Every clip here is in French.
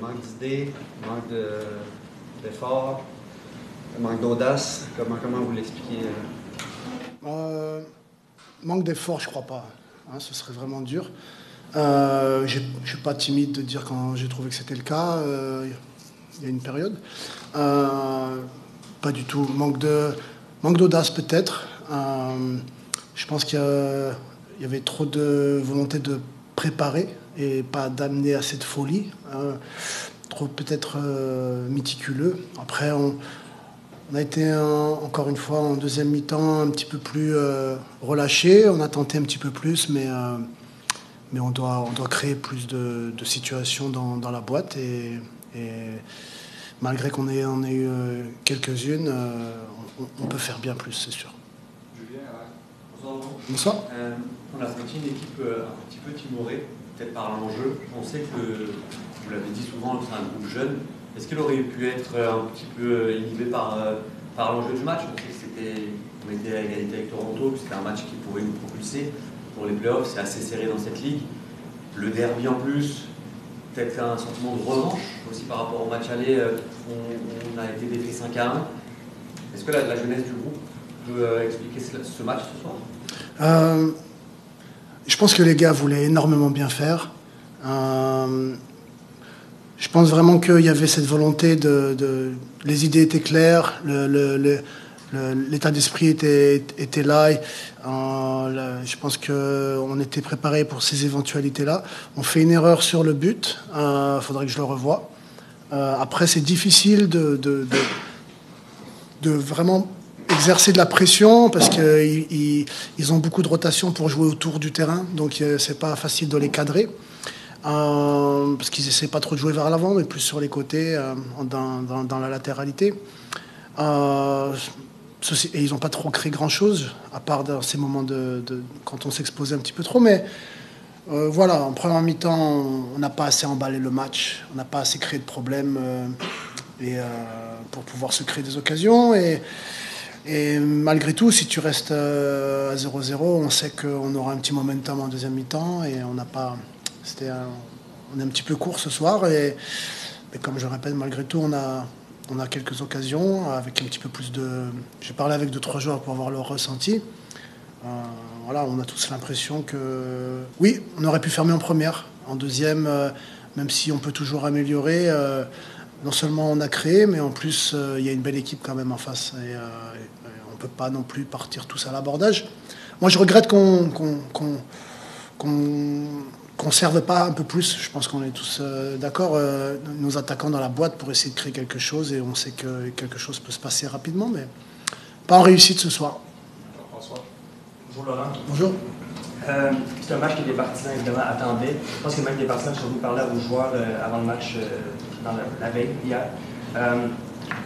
manque d'idées, d'effort, manque d'audace. Comment vous l'expliquez? Manque d'effort, je crois pas. Hein, ce serait vraiment dur. Je ne suis pas timide de dire quand j'ai trouvé que c'était le cas. Il y a une période. Pas du tout. Manque d'audace peut-être. Je pense qu'il y avait trop de volonté de préparer et pas d'amener assez de folie. Trop peut-être méticuleux. Après, on a été encore une fois en deuxième mi-temps un petit peu plus relâché. On a tenté un petit peu plus, mais on doit créer plus de situations dans la boîte. Et malgré qu'on ait eu quelques-unes, on peut faire bien plus, c'est sûr. Julien, bonsoir. Bonsoir. On a senti une équipe un petit peu timorée, peut-être par l'enjeu. On sait que, vous l'avez dit souvent, c'est un groupe jeune. Est-ce qu'il aurait pu être un petit peu inhibé par l'enjeu du match? On sait qu'on était à égalité avec Toronto, que c'était un match qui pouvait nous propulser pour les playoffs. C'est assez serré dans cette ligue. Le derby en plus, peut-être un sentiment de revanche aussi par rapport au match aller. On a été défait 5-1. Est-ce que la jeunesse du groupe peut expliquer ce match ce soir? Je pense que les gars voulaient énormément bien faire. Je pense vraiment qu'il y avait cette volonté les idées étaient claires, l'état d'esprit était là. Je pense qu'on était préparé pour ces éventualités-là. On fait une erreur sur le but. Faudrait que je le revoie. Après, c'est difficile de vraiment exercer de la pression parce qu'ils ont beaucoup de rotation pour jouer autour du terrain. Donc, c'est pas facile de les cadrer. Parce qu'ils essaient pas trop de jouer vers l'avant, mais plus sur les côtés, dans la latéralité. Et ils n'ont pas trop créé grand-chose, à part dans ces moments quand on s'exposait un petit peu trop. Mais voilà, en première mi-temps, on n'a pas assez emballé le match, on n'a pas assez créé de problèmes pour pouvoir se créer des occasions. Et malgré tout, si tu restes à 0-0, on sait qu'on aura un petit momentum en deuxième mi-temps et on n'a pas... on est un petit peu court ce soir, mais comme je répète, malgré tout, on a quelques occasions avec un petit peu plus de... J'ai parlé avec 2-3 joueurs pour avoir leur ressenti. Voilà, on a tous l'impression que... Oui, on aurait pu fermer en première. En deuxième, même si on peut toujours améliorer, non seulement on a créé, mais en plus, il y a une belle équipe quand même en face. Et on ne peut pas non plus partir tous à l'abordage. Moi, je regrette qu'on serve pas un peu plus. Je pense qu'on est tous d'accord, nos attaquants dans la boîte pour essayer de créer quelque chose, et on sait que quelque chose peut se passer rapidement, mais pas en réussite ce soir. Bonsoir. Bonjour Laurent. Bonjour. C'est un match que les partisans évidemment attendaient. Je pense que même les partisans sont venus parler à vos joueurs avant le match la veille, hier.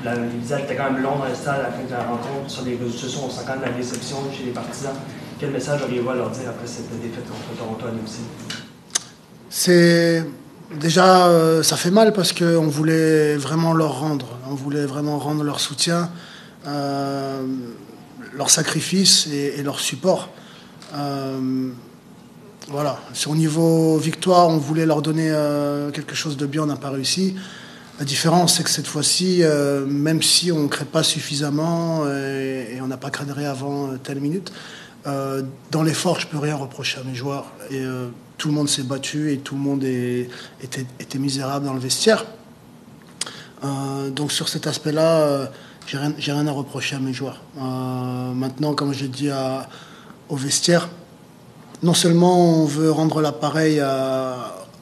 Les visages étaient quand même longs dans le stade à la fin de la rencontre. Sur les réseaux sociaux, on sent quand même la déception chez les partisans. Quel message auriez-vous à leur dire après cette défaite contre Toronto à domicile? C'est déjà, ça fait mal parce qu'on voulait vraiment leur rendre. On voulait vraiment rendre leur soutien, leur sacrifice et leur support. Voilà. Au niveau victoire, on voulait leur donner quelque chose de bien, on n'a pas réussi. La différence, c'est que cette fois-ci, même si on ne crée pas suffisamment et on n'a pas cadré avant telle minute, dans l'effort, je ne peux rien reprocher à mes joueurs. Et tout le monde s'est battu et tout le monde était misérable dans le vestiaire. Donc sur cet aspect-là, j'ai rien à reprocher à mes joueurs. Maintenant, comme je dis au vestiaire, non seulement on veut rendre l'appareil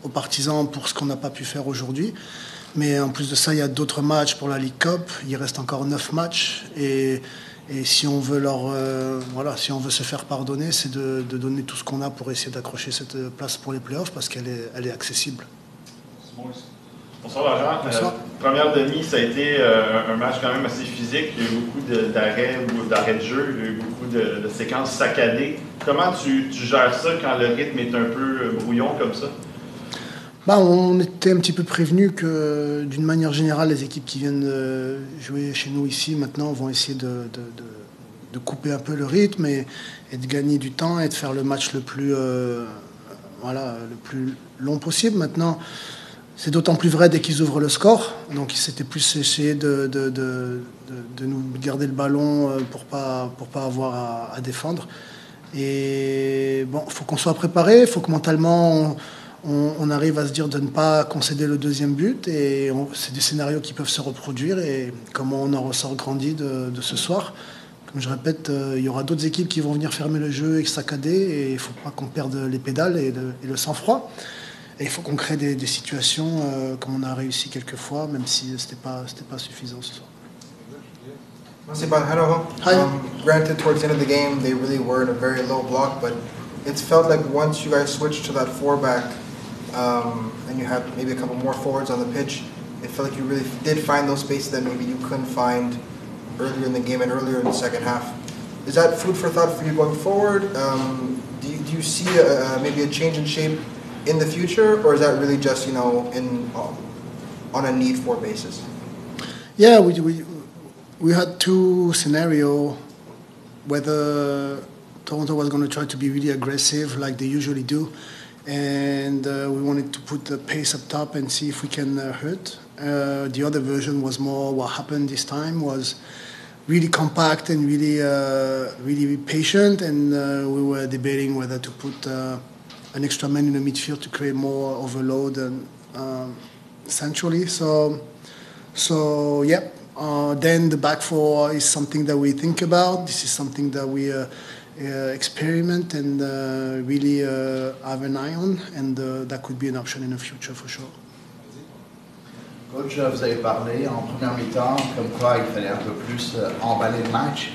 aux partisans pour ce qu'on n'a pas pu faire aujourd'hui, mais en plus de ça, il y a d'autres matchs pour la League Cup. Il reste encore 9 matchs. Et si on veut si on veut se faire pardonner, c'est de donner tout ce qu'on a pour essayer d'accrocher cette place pour les playoffs parce qu'elle est accessible. Bonsoir Laurent. Bonsoir. Première demi, ça a été un match quand même assez physique. Il y a eu beaucoup d'arrêts de jeu, il y a eu beaucoup de séquences saccadées. Comment tu gères ça quand le rythme est un peu brouillon comme ça? On était un petit peu prévenus que, d'une manière générale, les équipes qui viennent jouer chez nous ici, maintenant, vont essayer de couper un peu le rythme et de gagner du temps et de faire le match le plus long possible. Maintenant, C'est d'autant plus vrai dès qu'ils ouvrent le score. Donc c'était plus essayer de nous garder le ballon pour pas avoir à défendre. Et bon, il faut qu'on soit préparé, il faut que mentalement on arrive à se dire de ne pas concéder le deuxième but. Et c'est des scénarios qui peuvent se reproduire. Et comment on en ressort grandi de ce soir. Comme je répète, il y aura d'autres équipes qui vont venir fermer le jeu et saccader. Et il ne faut pas qu'on perde les pédales et le sang-froid. Et il faut qu'on crée des situations comme on a réussi quelques fois, même si ce n'était pas suffisant ce soir. Hi. Granted, towards the end of the game, they really were in a very low block, but it's felt like once you guys switched to that four-back and you had maybe a couple more forwards on the pitch, it felt like you really did find those spaces that maybe you couldn't find earlier in the game and earlier in the second half. Is that food for thought for you going forward? Do you see maybe a change in shape in the future, or is that really just on a need-for basis? Yeah, we had two scenarios, whether Toronto was going to try to be really aggressive like they usually do, and we wanted to put the pace up top and see if we can hurt. The other version was more what happened this time was really compact and really patient, and we were debating whether to put an extra man in the midfield to create more overload and centrally. So yeah. Then the back four is something that we think about. This is something that we experiment and really have an eye on, and that could be an option in the future for sure. Coach, vous avez parlé en première mi-temps comme quoi il fallait un peu plus emballer le match.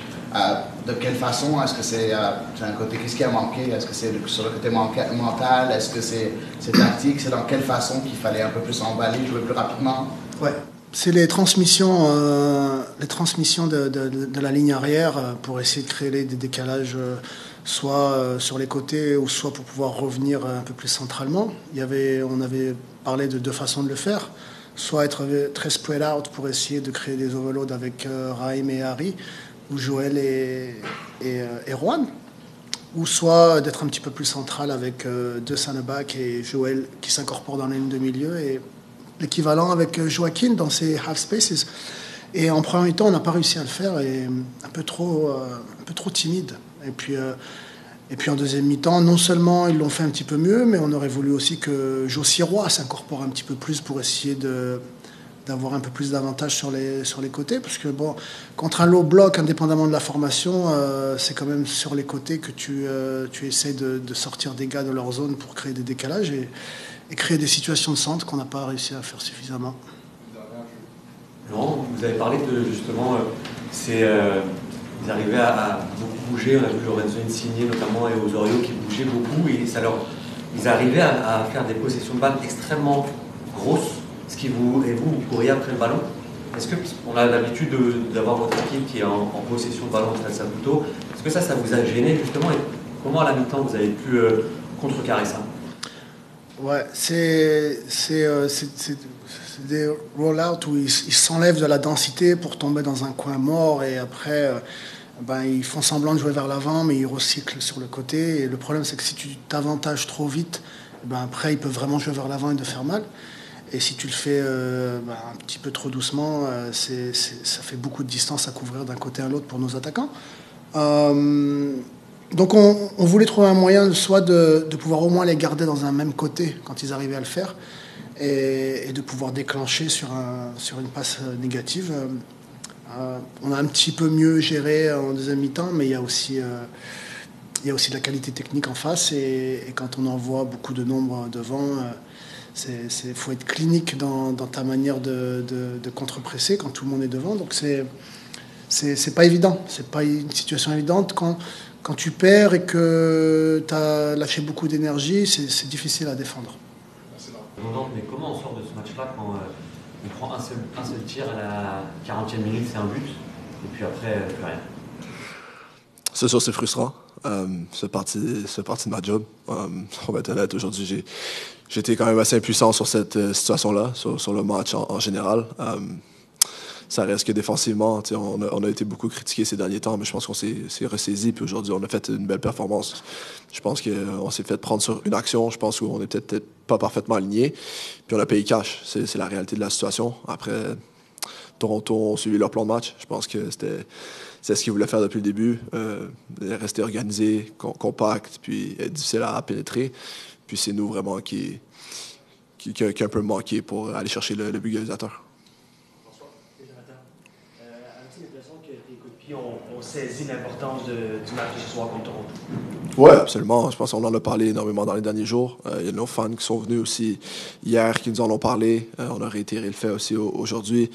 De quelle façon? Est-ce que c'est un côté, qu'est-ce qui a manqué? Est-ce que c'est sur le côté mental? Est-ce que c'est tactique? C'est dans quelle façon qu'il fallait un peu plus emballer, jouer plus rapidement? Ouais. C'est les transmissions de la ligne arrière pour essayer de créer des décalages soit sur les côtés ou soit pour pouvoir revenir un peu plus centralement. On avait parlé de deux façons de le faire. Soit être très spread out pour essayer de créer des overloads avec Raheem et Harry, ou Joël et Juan, ou soit d'être un petit peu plus central avec deux centre-back et Joël qui s'incorpore dans la ligne de milieu et l'équivalent avec Joaquin dans ses half spaces. Et en premier temps, on n'a pas réussi à le faire et un peu trop timide. Et puis en deuxième mi-temps, non seulement ils l'ont fait un petit peu mieux, mais on aurait voulu aussi que Josie Roy s'incorpore un petit peu plus pour essayer d'avoir un peu plus d'avantages sur les côtés. Parce que bon, contre un low block, indépendamment de la formation, c'est quand même sur les côtés que tu essaies de sortir des gars de leur zone pour créer des décalages et créer des situations de centre qu'on n'a pas réussi à faire suffisamment. Laurent, vous avez parlé de justement, ils arrivaient à beaucoup bouger. On a vu Lorenzo Insigne notamment et Osorio qui bougeaient beaucoup et ils arrivaient à faire des possessions de balles extrêmement grosses. Vous couriez après le ballon. Est-ce qu'on a l'habitude d'avoir votre équipe qui est en possession de ballon très Saputo? Est-ce que ça vous a gêné justement et comment à la mi-temps vous avez pu contrecarrer ça? Ouais, c'est des roll-out où ils s'enlèvent de la densité pour tomber dans un coin mort et après ils font semblant de jouer vers l'avant mais ils recyclent sur le côté et le problème c'est que si tu t'avantages trop vite, après ils peuvent vraiment jouer vers l'avant et te faire mal. Et si tu le fais un petit peu trop doucement, ça fait beaucoup de distance à couvrir d'un côté à l'autre pour nos attaquants. Donc on voulait trouver un moyen soit de pouvoir au moins les garder dans un même côté quand ils arrivaient à le faire et de pouvoir déclencher sur une passe négative. On a un petit peu mieux géré en deuxième mi-temps, mais il y a aussi de la qualité technique en face et quand on envoie beaucoup de nombres devant, faut être clinique dans ta manière de contre-presser quand tout le monde est devant. Donc c'est pas évident, c'est pas une situation évidente. Quand tu perds et que tu as lâché beaucoup d'énergie, c'est difficile à défendre. Mais comment on sort de ce match-là quand on prend un seul tir à la 40e minute, c'est un but, et puis après, plus rien? C'est sûr, c'est frustrant. C'est partie de ma job. On va être honnête, aujourd'hui, j'ai été quand même assez impuissant sur cette situation-là, sur le match en général. ça reste que défensivement, on a été beaucoup critiqué ces derniers temps, mais je pense qu'on s'est ressaisi. Puis aujourd'hui, on a fait une belle performance. Je pense qu'on s'est fait prendre sur une action. Je pense qu'on est peut-être pas parfaitement aligné. Puis on a payé cash. C'est la réalité de la situation. Après, Toronto ont suivi leur plan de match. Je pense que c'est ce qu'ils voulaient faire depuis le début. Rester organisé, compact, puis être difficile à pénétrer. Puis c'est nous vraiment qui a un peu manqué pour aller chercher le but égalisateur. As-tu l'impression que tes coéquipiers ont saisi l'importance du match de ce soir contre Toronto? Oui, absolument. Je pense qu'on en a parlé énormément dans les derniers jours. Il y a nos fans qui sont venus aussi hier, qui nous en ont parlé. On a réitéré le fait aussi aujourd'hui,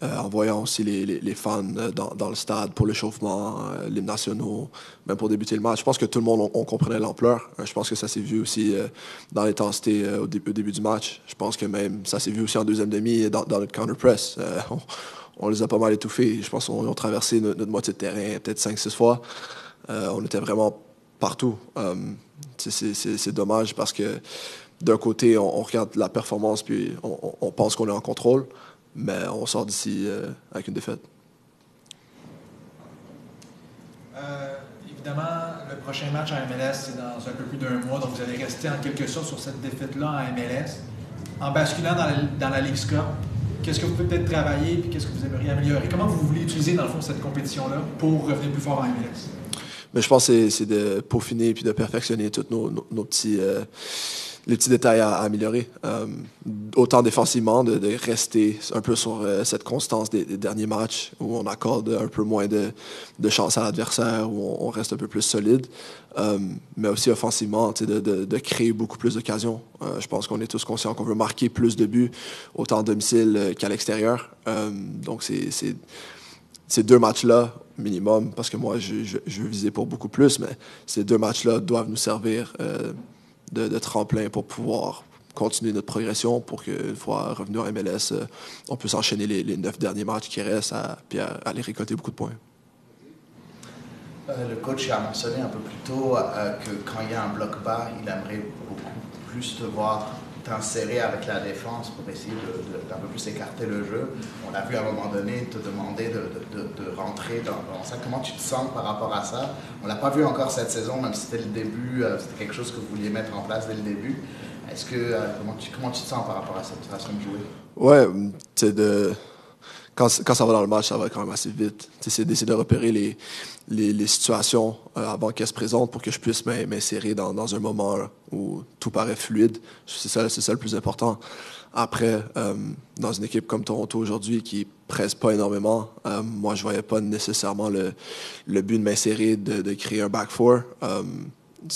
en voyant aussi les fans dans le stade pour l'échauffement, l'hymne nationaux, même pour débuter le match. Je pense que tout le monde on comprenait l'ampleur. Je pense que ça s'est vu aussi dans l'intensité au début du match. Je pense que même ça s'est vu aussi en deuxième demi dans notre counter-press. On les a pas mal étouffés. Je pense qu'ils ont traversé notre moitié de terrain peut-être 5-6 fois. On était vraiment partout. C'est dommage parce que d'un côté, on regarde la performance puis on pense qu'on est en contrôle, mais on sort d'ici avec une défaite. Évidemment, le prochain match en MLS, c'est dans un peu plus d'un mois, donc vous allez rester en quelque sorte sur cette défaite-là en MLS. En basculant dans la Leagues Cup, qu'est-ce que vous pouvez peut-être travailler et qu'est-ce que vous aimeriez améliorer? Comment vous voulez utiliser, dans le fond, cette compétition-là pour revenir plus fort en MLS? Mais je pense que c'est de peaufiner puis de perfectionner tous nos petits, les petits détails à améliorer. Autant défensivement, de rester un peu sur cette constance des derniers matchs où on accorde un peu moins de chance à l'adversaire, où on reste un peu plus solide. Mais aussi offensivement, de créer beaucoup plus d'occasions. Je pense qu'on est tous conscients qu'on veut marquer plus de buts, autant à domicile qu'à l'extérieur. Donc ces deux matchs-là, minimum, parce que moi, je veux viser pour beaucoup plus, mais ces deux matchs-là doivent nous servir de tremplin pour pouvoir continuer notre progression pour qu'une fois revenu en MLS, on puisse enchaîner les 9 derniers matchs qui restent puis aller récolter beaucoup de points. Le coach a mentionné un peu plus tôt que quand il y a un bloc bas, il aimerait beaucoup plus te voir t'insérer avec la défense pour essayer d'un peu plus écarter le jeu. On a vu à un moment donné te demander de rentrer dans ça. Comment tu te sens par rapport à ça? On ne l'a pas vu encore cette saison, même si c'était le début, c'était quelque chose que vous vouliez mettre en place dès le début. Est-ce que comment tu te sens par rapport à cette façon de jouer? Ouais, quand ça va dans le match, ça va quand même assez vite. C'est d'essayer de repérer les situations avant qu'elles se présentent pour que je puisse m'insérer dans un moment où tout paraît fluide. C'est ça le plus important. Après, dans une équipe comme Toronto aujourd'hui qui presse pas énormément, moi je voyais pas nécessairement le but de m'insérer, de créer un back four.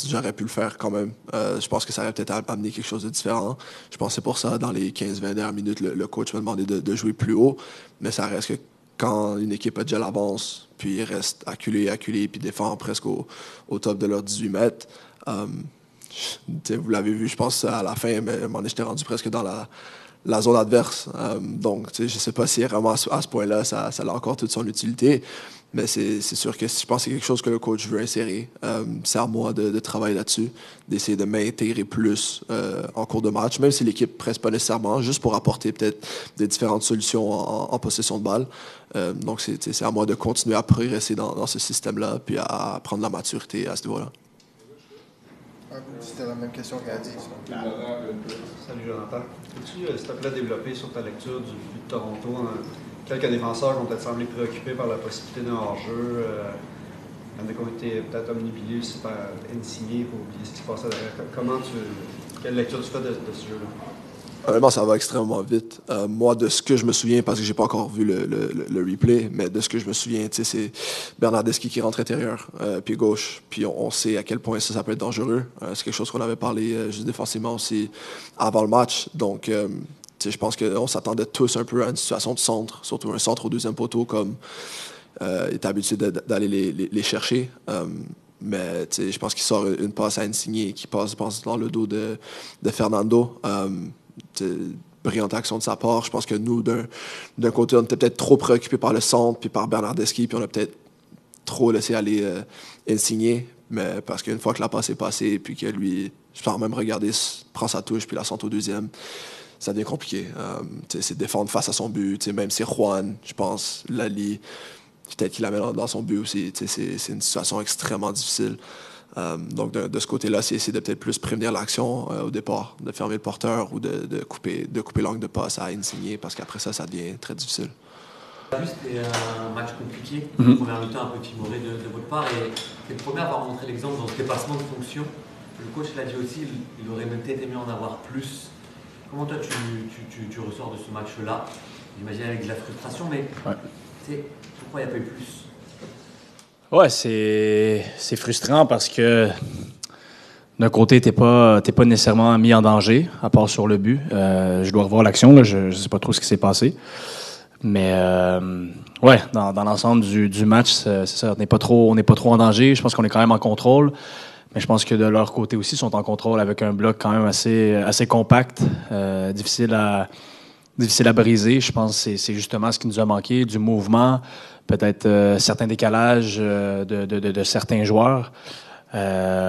J'aurais pu le faire quand même. Je pense que ça aurait peut-être amené quelque chose de différent. Je pense que c'est pour ça, dans les 15-20 dernières minutes, le coach m'a demandé de jouer plus haut. Mais ça reste que quand une équipe a déjà l'avance, puis il reste acculé, puis défend presque au top de leurs 18 mètres, vous l'avez vu, je pense, à la fin, mais à un moment donné, j'étais rendu presque dans la zone adverse. Donc, je ne sais pas si vraiment à ce point-là, ça a encore toute son utilité. Mais c'est sûr que je pense que c'est quelque chose que le coach veut insérer. C'est à moi de travailler là-dessus, d'essayer de m'intégrer plus en cours de match, même si l'équipe ne presse pas nécessairement, juste pour apporter peut-être des différentes solutions en possession de balle. Donc, c'est à moi de continuer à progresser dans ce système-là, puis à prendre la maturité à ce niveau-là. C'était la même question qu'elle a dit. Salut Jonathan. Peux-tu, s'il te plaît, développer sur ta lecture du but de Toronto? Quelques défenseurs ont peut-être semblé préoccupés par la possibilité d'un hors-jeu. Il y en a qui ont été peut-être omnibilés aussi par Insigné pour oublier ce qui se passait derrière. Quelle lecture tu fais de ce jeu-là? Honnêtement, ça va extrêmement vite. Moi, de ce que je me souviens, parce que j'ai pas encore vu le replay, mais de ce que je me souviens, c'est Bernardeschi qui rentre intérieur, pied gauche, puis on sait à quel point ça peut être dangereux. C'est quelque chose qu'on avait parlé juste défensivement aussi avant le match. Donc, je pense qu'on s'attendait tous un peu à une situation de centre, surtout un centre au deuxième poteau, comme est habitué d'aller les chercher. Mais je pense qu'il sort une passe à Insigné qui passe dans le dos de Fernando. Brillante action de sa part. Je pense que nous, d'un côté, on était peut-être trop préoccupés par le centre puis par Bernardeschi, puis on a peut-être trop laissé aller Insigné. Mais parce qu'une fois que la passe est passée, puis que lui, je peux même regarder, prend sa touche puis la centre au deuxième, ça devient compliqué. C'est défendre face à son but. Même si Juan, je pense, Lali, peut-être qu'il l'amène dans son but aussi. C'est une situation extrêmement difficile. Donc, de ce côté-là, c'est essayer de peut-être plus prévenir l'action au départ, de fermer le porteur ou de couper l'angle de passe à Insigne, parce qu'après ça devient très difficile. C'était un match compliqué, une première mi-temps un peu timoré de votre part, et c'est le premier à avoir montré l'exemple dans ce dépassement de fonction. Le coach l'a dit aussi, il aurait même peut-être aimé en avoir plus. Comment toi tu ressors de ce match-là? J'imagine avec de la frustration, mais pourquoi il n'y a pas eu plus? Ouais, c'est frustrant parce que d'un côté, t'es pas nécessairement mis en danger, à part sur le but. Je dois revoir l'action, là, je sais pas trop ce qui s'est passé. Mais ouais, dans l'ensemble du match, c'est ça, on n'est pas trop en danger. Je pense qu'on est quand même en contrôle. Mais je pense que de leur côté aussi, ils sont en contrôle avec un bloc quand même assez compact, difficile à briser. Je pense que c'est justement ce qui nous a manqué, du mouvement, peut-être certains décalages de certains joueurs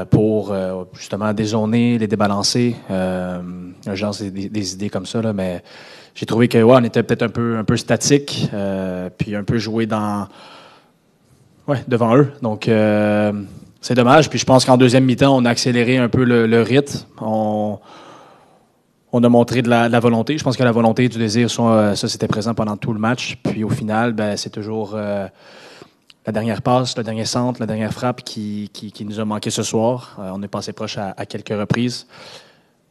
pour justement dézoner, les débalancer. Genre, c'est des idées comme ça, là, mais j'ai trouvé que on était peut-être un peu statique, puis un peu joué devant eux. Donc c'est dommage. Puis je pense qu'en deuxième mi-temps, on a accéléré un peu le rythme. On a montré de la volonté. Je pense que la volonté et du désir, ça c'était présent pendant tout le match. Puis au final, c'est toujours la dernière passe, le dernier centre, la dernière frappe qui nous a manqué ce soir. On est passé proche à quelques reprises.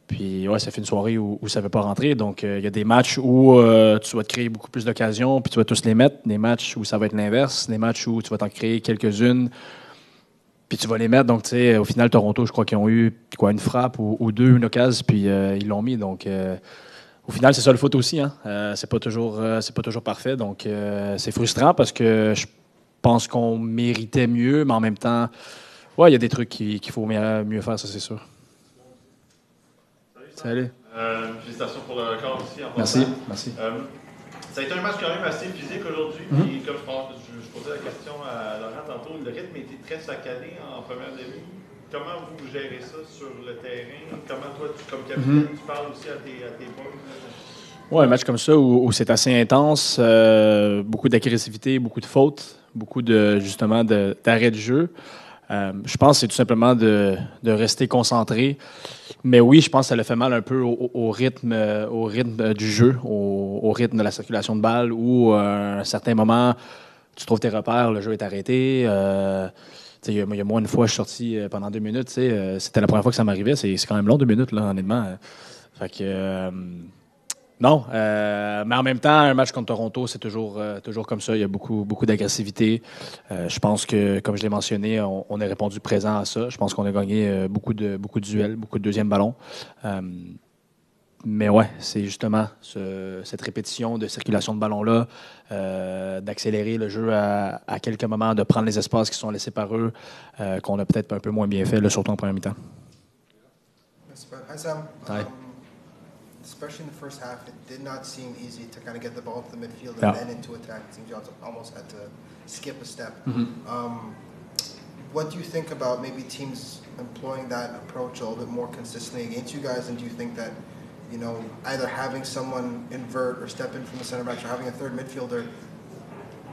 Puis ouais, ça fait une soirée où ça ne veut pas rentrer. Donc il y a des matchs où tu vas te créer beaucoup plus d'occasions, puis tu vas tous les mettre. Des matchs où ça va être l'inverse. Des matchs où tu vas t'en créer quelques-unes, puis tu vas les mettre. Donc tu sais, au final, Toronto, je crois qu'ils ont eu une frappe ou deux, une occasion, puis ils l'ont mis. Donc au final, c'est ça le foot aussi. Hein. C'est pas toujours parfait. Donc c'est frustrant parce que je pense qu'on méritait mieux, mais en même temps, ouais, il y a des trucs qu'il faut mieux faire, ça c'est sûr. Salut. Félicitations pour le record aussi. Merci. Ça a été un match quand même assez physique aujourd'hui. Puis comme je posais la question à Laurent tantôt, le rythme était très saccadé en première demi. Comment vous gérez ça sur le terrain? Comment toi, comme capitaine, tu parles aussi à tes boys? Ouais, un match comme ça où c'est assez intense, beaucoup d'agressivité, beaucoup de fautes, beaucoup justement d'arrêt de jeu. Je pense que c'est tout simplement de rester concentré. Mais oui, je pense que ça le fait mal un peu au rythme du jeu, au rythme de la circulation de balles, où à un certain moment, tu trouves tes repères, le jeu est arrêté. Il y a moi, une fois, je suis sorti pendant 2 minutes. C'était la première fois que ça m'arrivait. C'est quand même long, 2 minutes, là, honnêtement. Fait que... non, mais en même temps, un match contre Toronto, c'est toujours comme ça. Il y a beaucoup d'agressivité. Je pense que, comme je l'ai mentionné, on a répondu présent à ça. Je pense qu'on a gagné beaucoup de duels, beaucoup de deuxième ballons. Mais ouais, c'est justement cette répétition de circulation de ballon-là, d'accélérer le jeu à quelques moments, de prendre les espaces qui sont laissés par eux, qu'on a peut-être un peu moins bien fait, là, surtout en première mi-temps. Hi, Sam. Especially in the first half, it did not seem easy to kind of get the ball to the midfield and then into attack. It seems you almost had to skip a step. What do you think about maybe teams employing that approach a little bit more consistently against you guys? And do you think that, either having someone invert or step in from the center back or having a third midfielder,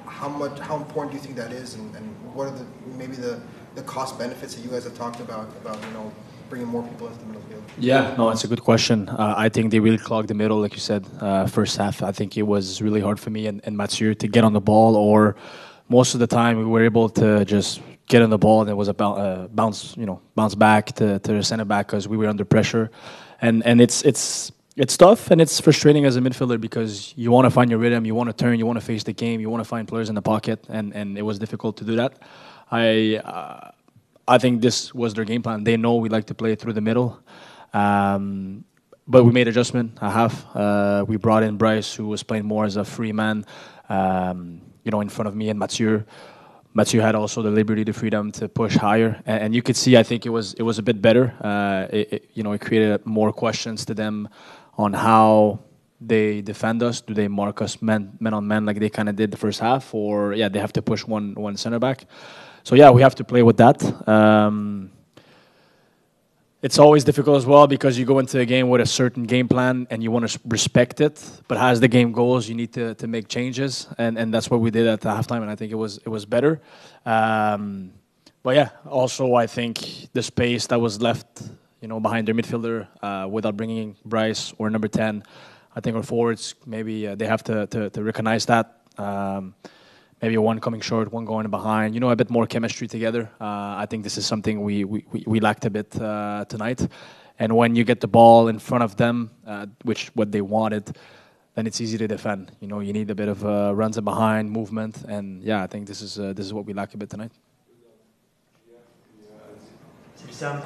how important do you think that is? And what are the cost benefits that you guys have talked about bringing more people into the middle field? Yeah, no, it's a good question. I think they really clogged the middle, like you said, first half. I think it was really hard for me and Mathieu to get on the ball, or most of the time we were able to just get on the ball and it was a bounce back to the center back because we were under pressure. And it's tough and it's frustrating as a midfielder because you want to find your rhythm, you want to turn, you want to face the game, you want to find players in the pocket, and it was difficult to do that. I think this was their game plan. They know we like to play through the middle. But we made adjustment at half. We brought in Bryce, who was playing more as a free man, in front of me and Mathieu. Mathieu had also the liberty, the freedom to push higher. And you could see, I think it was a bit better. It created more questions to them on how they defend us. Do they mark us man on man like they kind of did the first half? Or, they have to push one center back. So, we have to play with that. it's always difficult as well because you go into a game with a certain game plan and you want to respect it. But as the game goes, you need to make changes, and that's what we did at the halftime. And I think it was better. But yeah, also I think the space that was left, behind their midfielder, without bringing Bryce or number 10, I think our forwards maybe they have to recognize that. Maybe one coming short, one going behind. A bit more chemistry together. I think this is something we lacked a bit tonight. And when you get the ball in front of them, which what they wanted, then it's easy to defend. You need a bit of runs in behind, movement, and yeah, I think this is what we lack a bit tonight. C'est Sam,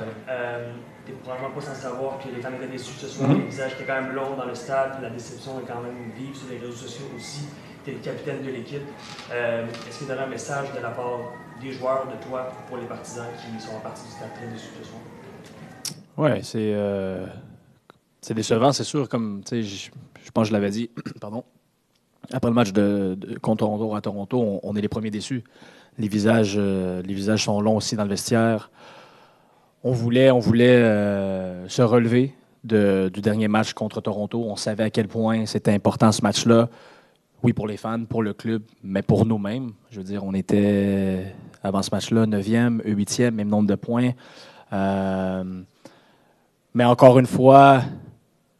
t'es probablement pas sans savoir que les fans étaient déçus ce soir. Les visages étaient quand même longs dans le stade, puis la déception est quand même vive sur les réseaux sociaux aussi. Tu es le capitaine de l'équipe. Est-ce qu'il y a un message de la part des joueurs, de toi, pour les partisans qui sont partis du stade très déçus ce soir? Oui, c'est décevant, c'est sûr. Comme je pense que je l'avais dit, pardon. Après le match contre Toronto à Toronto, on est les premiers déçus. Les visages sont longs aussi dans le vestiaire. On voulait se relever du dernier match contre Toronto. On savait à quel point c'était important ce match-là. Oui, pour les fans, pour le club, mais pour nous-mêmes. Je veux dire, on était, avant ce match-là, 9e, 8e, même nombre de points. Mais encore une fois,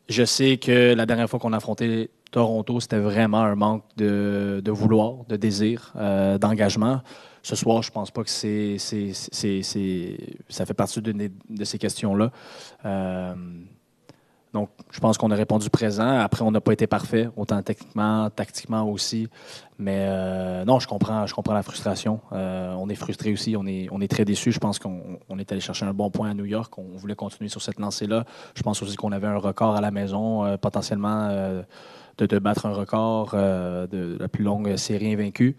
je sais que la dernière fois qu'on a affronté Toronto, c'était vraiment un manque de vouloir, de désir, d'engagement. Ce soir, je ne pense pas que ça fait partie de ces questions-là. Donc, je pense qu'on a répondu présent. Après, on n'a pas été parfait, autant techniquement, tactiquement aussi. Mais non, je comprends la frustration. On est frustré aussi, on est très déçus. Je pense qu'on est allé chercher un bon point à New York. On voulait continuer sur cette lancée-là. Je pense aussi qu'on avait un record à la maison, potentiellement de battre un record de la plus longue série invaincue.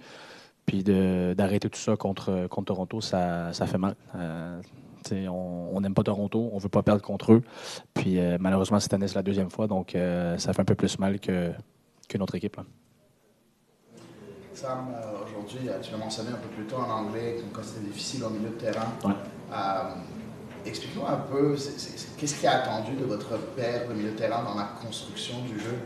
Puis d'arrêter tout ça contre Toronto, ça fait mal. On n'aime pas Toronto, on ne veut pas perdre contre eux. Puis malheureusement, cette année, c'est la deuxième fois, donc ça fait un peu plus mal que notre équipe. Là. Sam, aujourd'hui, tu l'as mentionné un peu plus tôt en anglais, comme quand c'était difficile au milieu de terrain. Ouais. Explique-nous un peu, qu'est-ce qui est attendu de votre père, le milieu de terrain, dans la construction du jeu?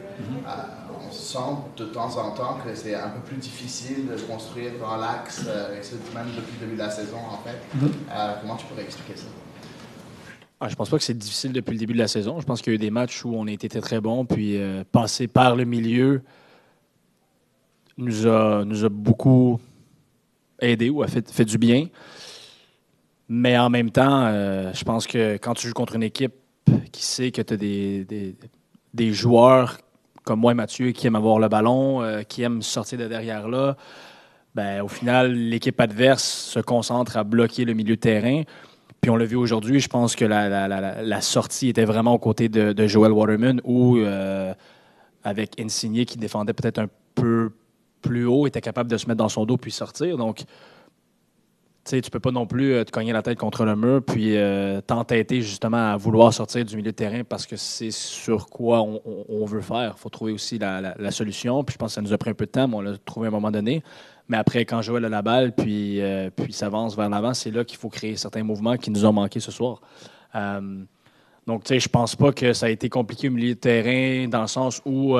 On sent de temps en temps que c'est un peu plus difficile de construire dans l'axe, même depuis le début de la saison, en fait. Comment tu pourrais expliquer ça? Je ne pense pas que c'est difficile depuis le début de la saison. Je pense qu'il y a eu des matchs où on a été très, très bons, puis passer par le milieu nous a beaucoup aidé ou a fait du bien. Mais en même temps, je pense que quand tu joues contre une équipe qui sait que tu as des joueurs comme moi et Mathieu qui aiment avoir le ballon, qui aiment sortir de derrière là, ben, au final, l'équipe adverse se concentre à bloquer le milieu de terrain. Puis on l'a vu aujourd'hui, je pense que la sortie était vraiment aux côtés de Joel Waterman ou avec Insigne qui défendait peut-être un peu plus haut, était capable de se mettre dans son dos puis sortir. Donc, tu ne peux pas non plus te cogner la tête contre le mur puis t'entêter justement à vouloir sortir du milieu de terrain parce que c'est sur quoi on veut faire. Il faut trouver aussi la solution. Puis je pense que ça nous a pris un peu de temps, mais on l'a trouvé à un moment donné. Mais après, quand Joël a la balle puis s'avance vers l'avant, c'est là qu'il faut créer certains mouvements qui nous ont manqué ce soir. Donc, tu sais, je pense pas que ça a été compliqué au milieu de terrain dans le sens où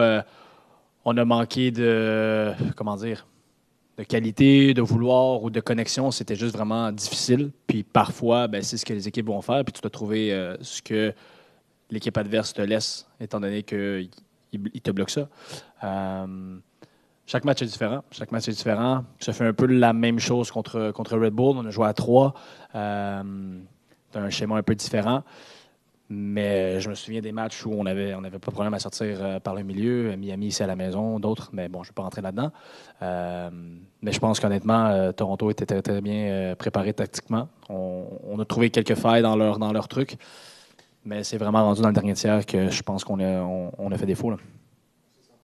on a manqué de qualité, de vouloir ou de connexion. C'était juste vraiment difficile. Puis parfois, ben, c'est ce que les équipes vont faire. Puis tu dois trouver ce que l'équipe adverse te laisse, étant donné qu'il te bloque ça. Chaque match est différent. Ça fait un peu la même chose contre Red Bull. On a joué à 3. C'est un schéma un peu différent. Mais je me souviens des matchs où on avait pas de problème à sortir par le milieu. Miami ici à la maison, d'autres, mais bon, je ne vais pas rentrer là-dedans. Mais je pense qu'honnêtement, Toronto était très, très bien préparé tactiquement. On a trouvé quelques failles dans leur truc. Mais c'est vraiment rendu dans le dernier tiers que je pense qu'on a fait défaut. Là.